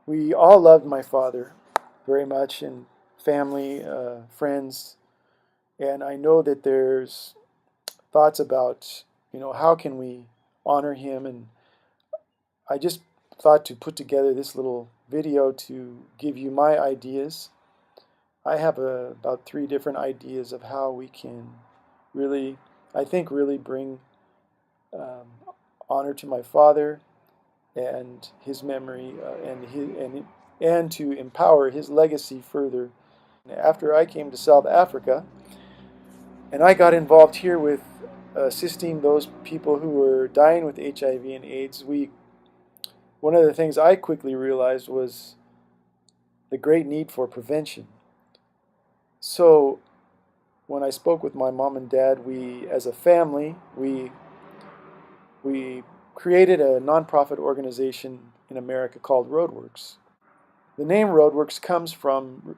We all loved my father very much, and family, friends, and I know that there's thoughts about, how can we honor him, and I just thought to put together this little video to give you my ideas. I have about 3 different ideas of how we can really, I think, really bring um, honor to my father and his memory, and to empower his legacy further. After I came to South Africa, and I got involved here with assisting those people who were dying with HIV and AIDS, one of the things I quickly realized was the great need for prevention. So when I spoke with my mom and dad, we, as a family, we created a nonprofit organization in America called Roadworks. The name Roadworks comes from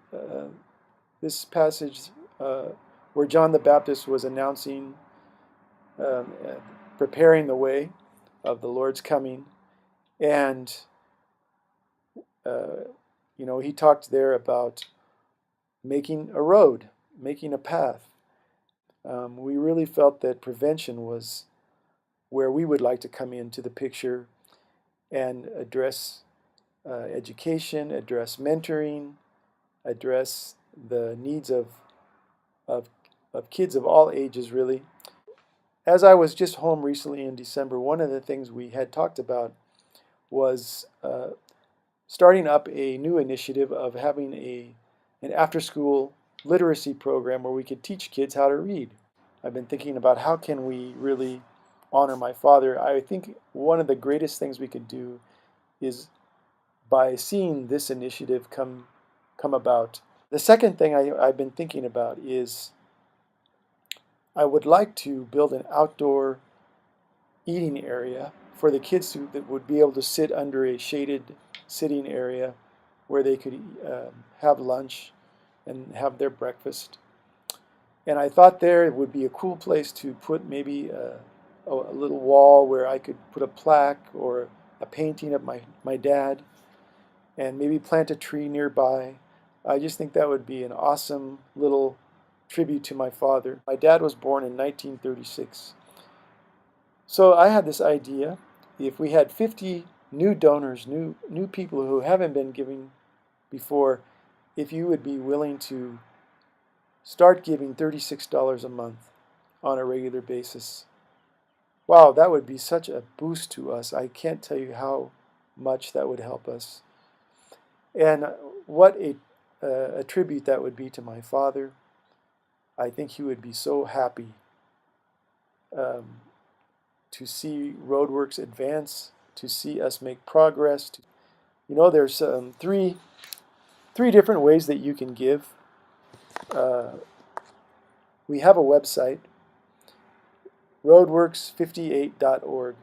this passage where John the Baptist was announcing, um, uh, preparing the way of the Lord's coming. And, he talked there about making a road, making a path. We really felt that prevention was where we would like to come into the picture and address education, address mentoring, address the needs of, of kids of all ages, really. As I was just home recently in December, one of the things we had talked about was starting up a new initiative of having an after-school literacy program where we could teach kids how to read. I've been thinking about how can we really honor my father. I think one of the greatest things we could do is by seeing this initiative come about. The second thing I've been thinking about is I would like to build an outdoor eating area for the kids that would be able to sit under a shaded sitting area where they could have lunch and have their breakfast. And I thought there it would be a cool place to put maybe a little wall where I could put a plaque or a painting of my dad, and maybe plant a tree nearby. I just think that would be an awesome little tribute to my father. My dad was born in 1936. So I had this idea, if we had 50 new donors, new people who haven't been giving before, if you would be willing to start giving $36 a month on a regular basis. Wow, that would be such a boost to us. I can't tell you how much that would help us. And what a tribute that would be to my father. I think he would be so happy to see Roadworks advance, to see us make progress. There's three different ways that you can give. We have a website, roadworks58.org.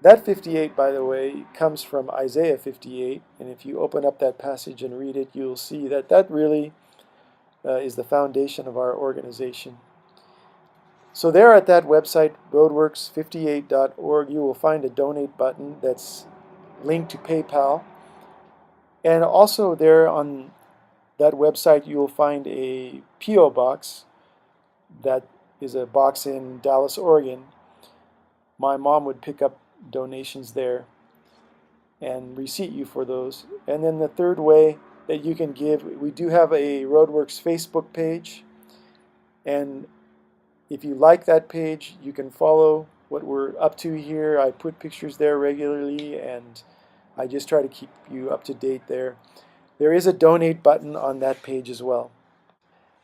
That 58, by the way, comes from Isaiah 58, and if you open up that passage and read it, you'll see that really is the foundation of our organization. So there at that website, roadworks58.org, you will find a donate button that's linked to PayPal. And also there on that website, you will find a P.O. box that is a box in Dallas, Oregon. My mom would pick up donations there and receipt you for those. And then the third way that you can give, we do have a Roadworks Facebook page, and if you like that page, you can follow what we're up to here. I put pictures there regularly, and I just try to keep you up to date there. There is a donate button on that page as well.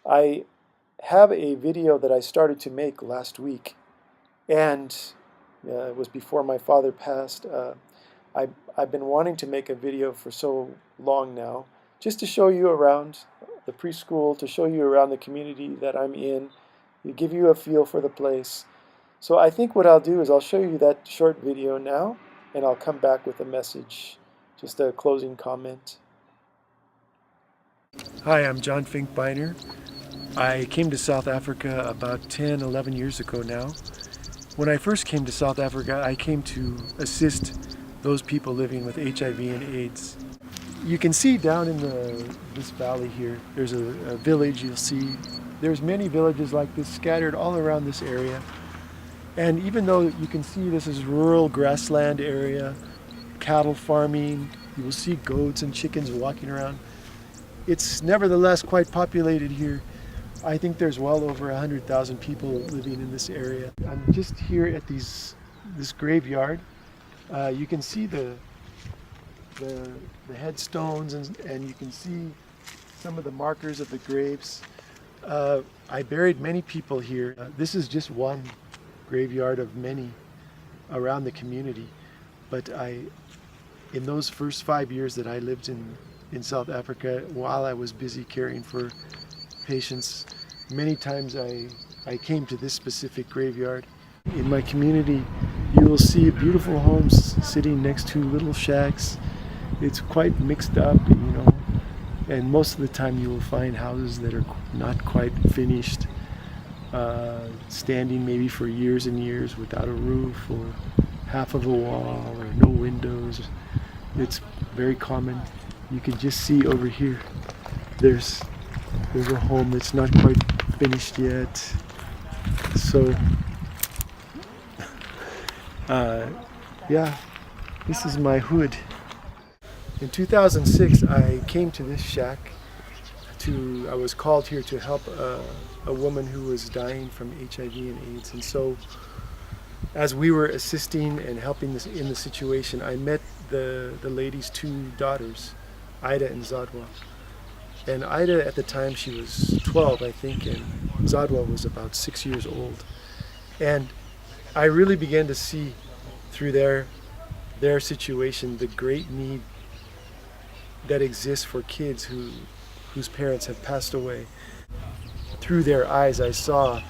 I have a video that I started to make last week, and it was before my father passed. I've been wanting to make a video for so long now, just to show you around the preschool, to show you around the community that I'm in, to give you a feel for the place. So I think what I'll do is I'll show you that short video now, and I'll come back with a message, just a closing comment. Hi, I'm John Finkbeiner. I came to South Africa about 10, 11 years ago now. When I first came to South Africa, I came to assist those people living with HIV and AIDS. You can see down in this valley here, there's a village. You'll see there's many villages like this scattered all around this area. And even though you can see this is rural grassland area, cattle farming, you will see goats and chickens walking around. It's nevertheless quite populated here. I think there's well over 100,000 people living in this area. I'm just here at this graveyard. You can see the headstones, and you can see some of the markers of the graves. I buried many people here. This is just one graveyard of many around the community. But in those first 5 years that I lived in South Africa, while I was busy caring for patients, many times I came to this specific graveyard. In my community, you will see beautiful homes sitting next to little shacks. It's quite mixed up, and most of the time you will find houses that are not quite finished, standing maybe for years and years without a roof or half of a wall or no windows. It's very common. You can just see over here, there's a home that's not quite finished yet. So, yeah, this is my hood. In 2006, I came to this shack I was called here to help a woman who was dying from HIV and AIDS. And so, as we were assisting and helping in the situation, I met the lady's two daughters, Ida and Zadwa. And Ida, at the time, she was 12, I think, and Zadwa was about 6 years old. And I really began to see through their situation the great need that exists for kids whose parents have passed away. Through their eyes, I saw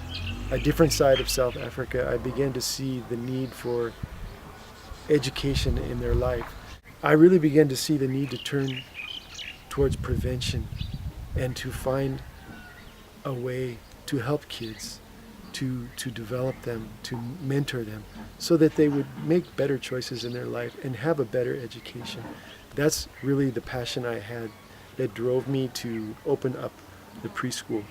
a different side of South Africa. I began to see the need for education in their life. I really began to see the need to turn towards prevention and to find a way to help kids, to develop them, to mentor them, so that they would make better choices in their life and have a better education. That's really the passion I had that drove me to open up the preschool.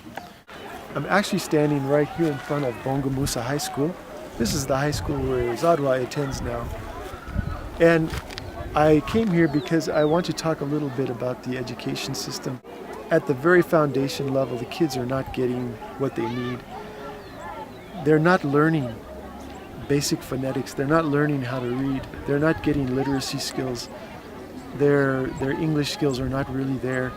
I'm actually standing right here in front of Bongamusa High School. This is the high school where Zadwa attends now. And I came here because I want to talk a little bit about the education system. At the very foundation level, the kids are not getting what they need. They're not learning basic phonetics. They're not learning how to read. They're not getting literacy skills. Their English skills are not really there.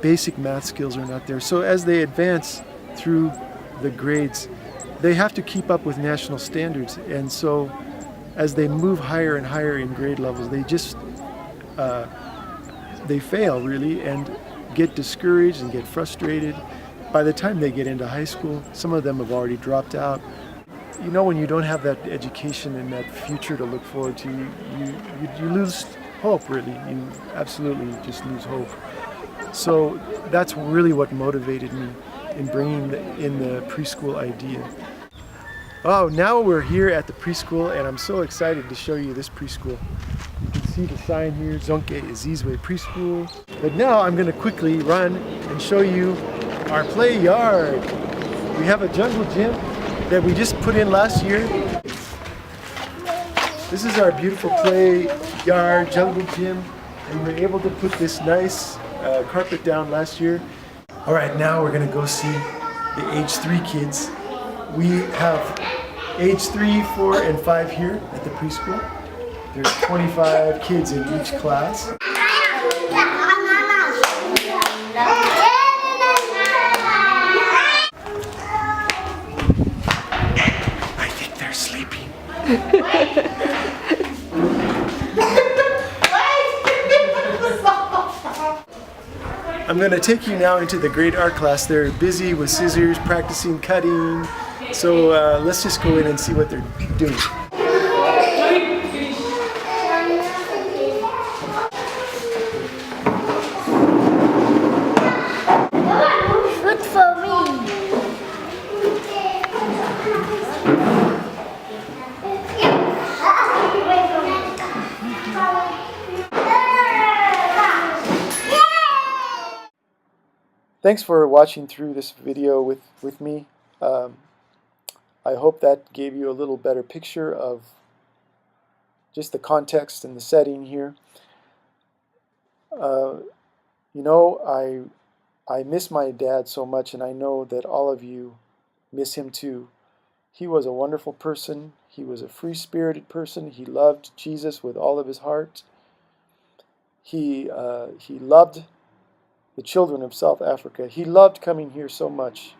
Basic math skills are not there. So as they advance through the grades, they have to keep up with national standards. And so as they move higher and higher in grade levels, they fail really and get discouraged and get frustrated. By the time they get into high school, some of them have already dropped out. When you don't have that education and that future to look forward to, you lose hope, really. You absolutely just lose hope. So that's really what motivated me in bringing in the preschool idea. Oh, now we're here at the preschool, and I'm so excited to show you this preschool. You can see the sign here, Zonke Izizwe Preschool. But now I'm going to quickly run and show you our play yard. We have a jungle gym that we just put in last year. This is our beautiful play yard, jungle gym, and we were able to put this nice carpet down last year. All right, now we're going to go see the age 3 kids. We have age 3, 4, and 5 here at the preschool. There's 25 kids in each class. I think they're sleeping. I'm going to take you now into the grade art class. They're busy with scissors, practicing cutting. So let's just go in and see what they're doing. Good for me. Thanks for watching through this video with me. Um, I hope that gave you a little better picture of just the context and the setting here. Uh, you know, I miss my dad so much, and I know that all of you miss him too. He was a wonderful person. He was a free-spirited person. He loved Jesus with all of his heart. He loved the children of South Africa. He loved coming here so much.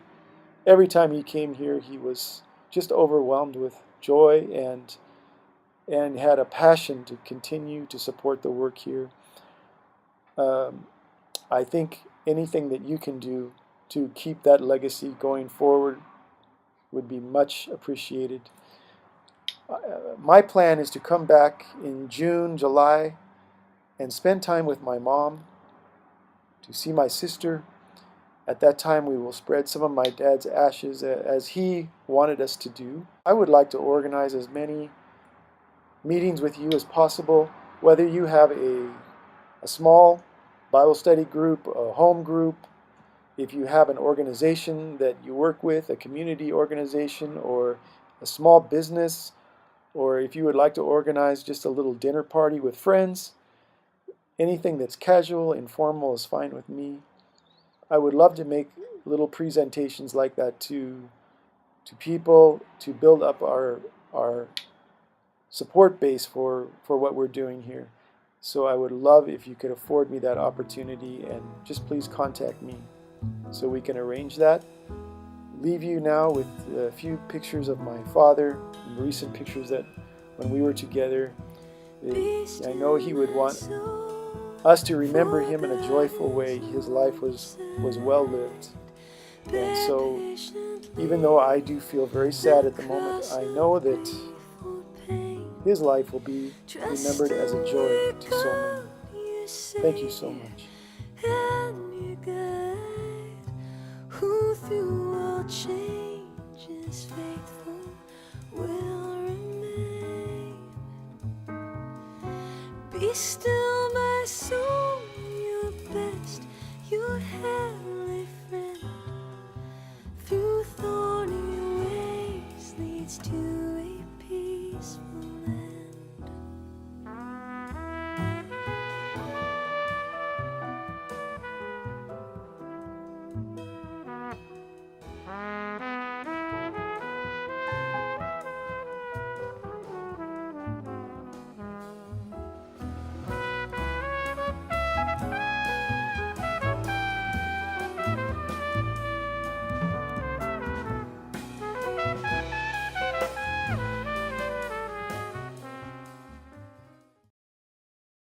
Every time he came here, he was just overwhelmed with joy and had a passion to continue to support the work here. I think anything that you can do to keep that legacy going forward would be much appreciated. My plan is to come back in June, July, and spend time with my mom, to see my sister. At that time, we will spread some of my dad's ashes as he wanted us to do. I would like to organize as many meetings with you as possible, whether you have a small Bible study group, a home group, if you have an organization that you work with, a community organization, or a small business, or if you would like to organize just a little dinner party with friends. Anything that's casual, informal is fine with me. I would love to make little presentations like that to people to build up our support base for what we're doing here. So I would love if you could afford me that opportunity, and just please contact me so we can arrange that. Leave you now with a few pictures of my father, recent pictures that when we were together. I know he would want us to remember him in a joyful way. His life was well lived. And so even though I do feel very sad at the moment, I know that his life will be remembered as a joy to so many. Thank you so much. Who through all changes faithful will remain. Be still, my soul, your best you have.